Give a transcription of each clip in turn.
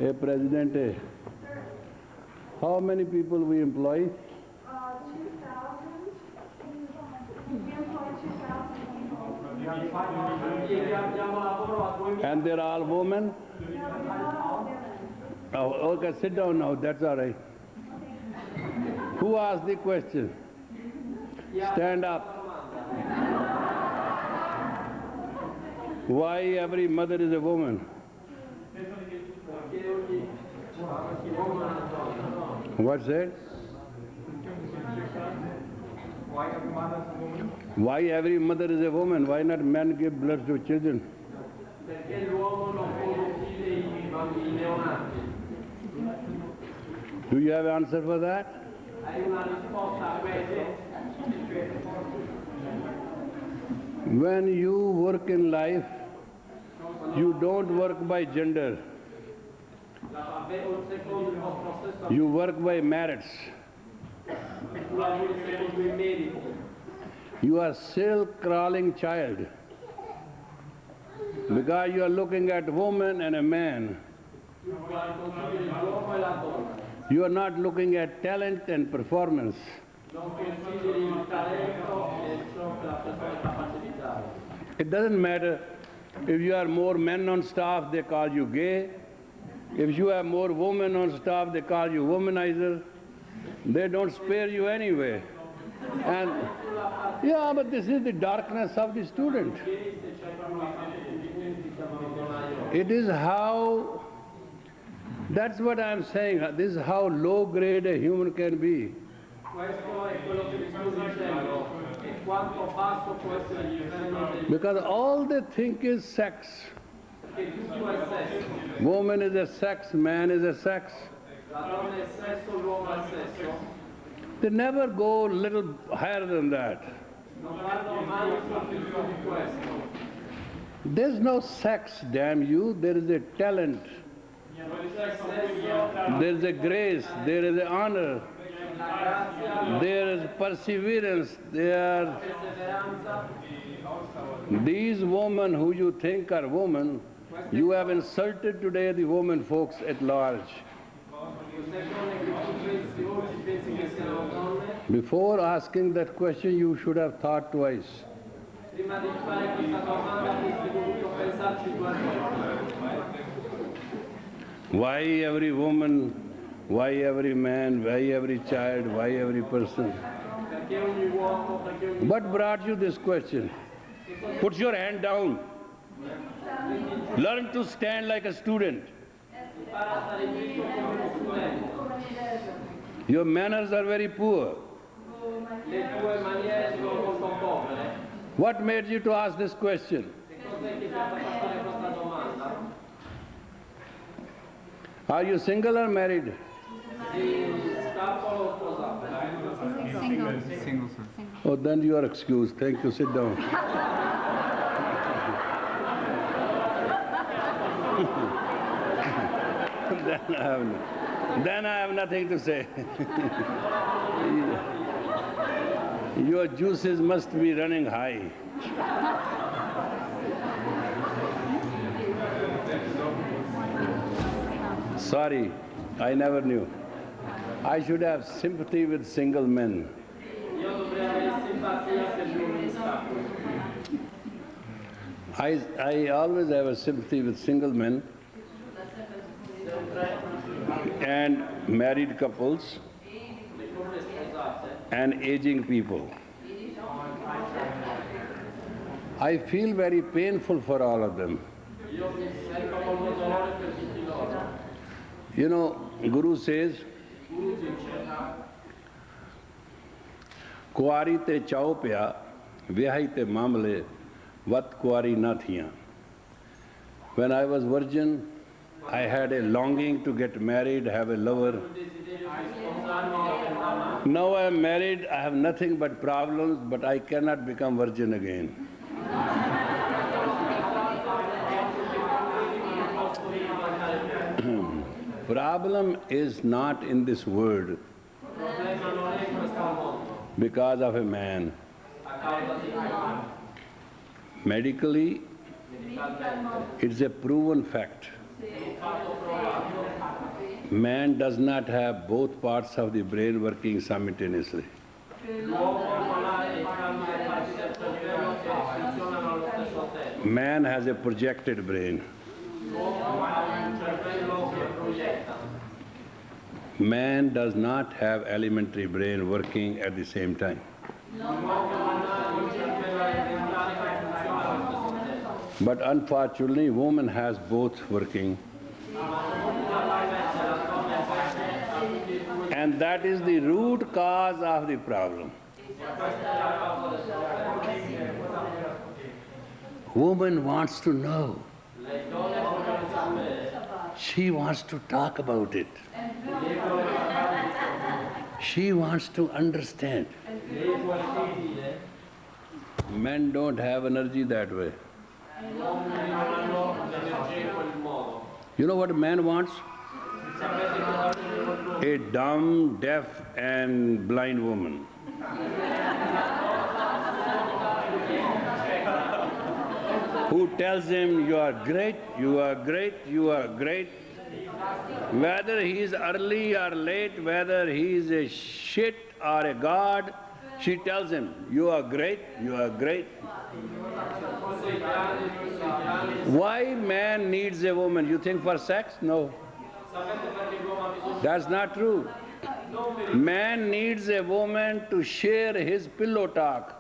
Hey, Presidente, how many people we employ? 2,000. We employ 2,000 people. And they're all women? No, they're not all women. Oh, okay, sit down now, that's all right. Who asked the question? Stand up. Why every mother is a woman? What's that? Why every mother is a woman? Why not men give blood to children? Do you have an answer for that? When you work in life, you don't work by gender. You work by merits. You are still crawling child because you are looking at a woman and a man. You are not looking at talent and performance. It doesn't matter if you have more men on staff, they call you gay. If you have more women on staff, they call you womanizer. They don't spare you anyway. And yeah, but this is the darkness of the student. It is how, that's what I'm saying, this is how low grade a human can be. Because all they think is sex. Woman is a sex, man is a sex. They never go a little higher than that. There's no sex, damn you, there is a talent. There is a grace, there is an honor, there is perseverance, these women who you think are women, you have insulted today the women folks at large. Before asking that question, you should have thought twice. Why every woman, why every man, why every child, why every person? What brought you this question? Put your hand down. Learn to stand like a student. Your manners are very poor. What made you to ask this question? Are you single or married? Single, sir. Oh, then you are excused. Thank you. Sit down. Then I have nothing to say. Your juices must be running high. Sorry, I never knew. I should have sympathy with single men. I always have a sympathy with single men and married couples and aging people. I feel very painful for all of them. You know, Guru says, Kuari te chao pya, vyahai te mamle, vat kuari na thiyan. When I was virgin, I had a longing to get married, have a lover. Now I am married, I have nothing but problems, but I cannot become virgin again. Problem is not in this world because of a man. Medically, it's a proven fact. Man does not have both parts of the brain working simultaneously. Man has a projected brain. Man does not have elementary brain working at the same time. But unfortunately, woman has both working. And that is the root cause of the problem. Woman wants to know. She wants to talk about it. She wants to understand. Men don't have energy that way. You know what a man wants? A dumb, deaf and blind woman. Who tells him, you are great, you are great, you are great. Whether he is early or late, whether he is a shit or a god, she tells him, you are great, you are great. Why man needs a woman? You think for sex? No. That's not true. Man needs a woman to share his pillow talk.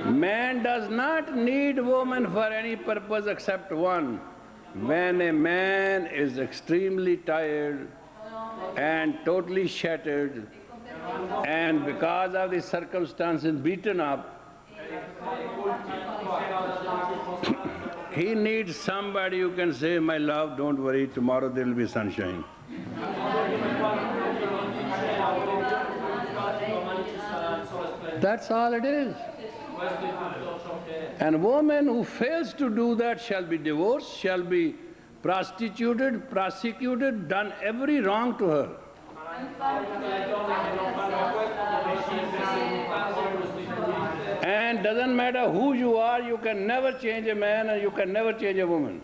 Man does not need woman for any purpose except one. When a man is extremely tired and totally shattered and because of the circumstances beaten up, he needs somebody who can say, my love, don't worry, tomorrow there will be sunshine. That's all it is. And woman who fails to do that shall be divorced, shall be prostituted, prosecuted, done every wrong to her. And doesn't matter who you are, you can never change a man and you can never change a woman.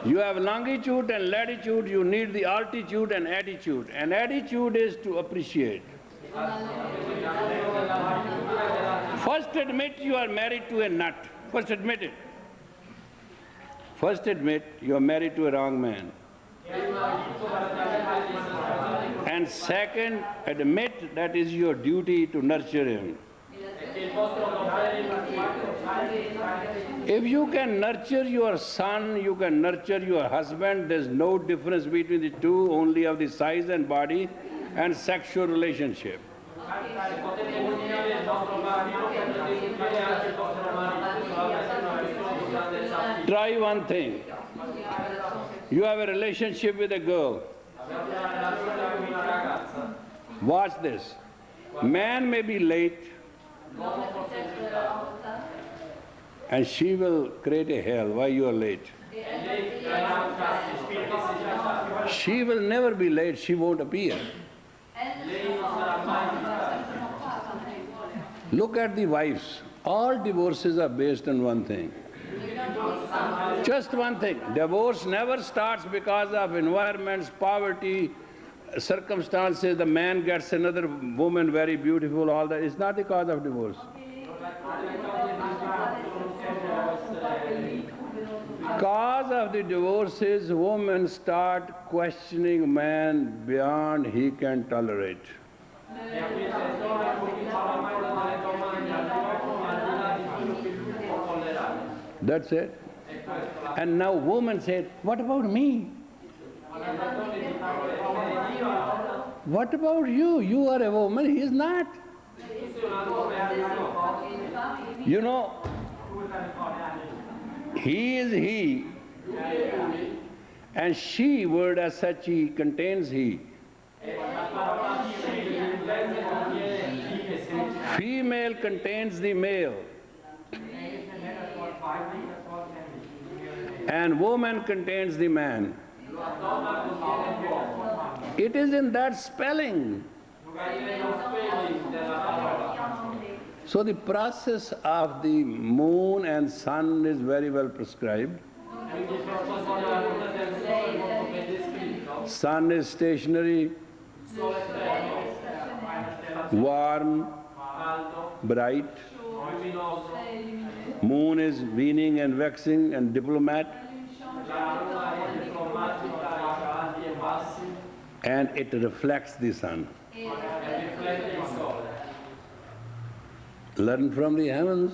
You have longitude and latitude, you need the altitude and attitude. And attitude is to appreciate. First admit you are married to a nut. First admit it. First admit you are married to a wrong man. And second, admit that is your duty to nurture him. If you can nurture your son, you can nurture your husband, there's no difference between the two, only of the size and body and sexual relationship. Try one thing. You have a relationship with a girl. Watch this. Man may be late and she will create a hell. Why you are late? She will never be late, she won't appear. Look at the wives. All divorces are based on one thing. Just one thing. Divorce never starts because of environments, poverty, circumstances. The man gets another woman very beautiful, all that. It's not the cause of divorce. Cause of the divorce is women start questioning man beyond he can tolerate. That's it. And now woman said, what about me? What about you? You are a woman, he is not. You know, he is he, and she, word as such, he contains he. Female contains the male, and woman contains the man. It is in that spelling. So the process of the moon and sun is very well prescribed. Sun is stationary, warm, bright. Moon is weaning and waxing and diplomat. And it reflects the sun. Learn from the heavens.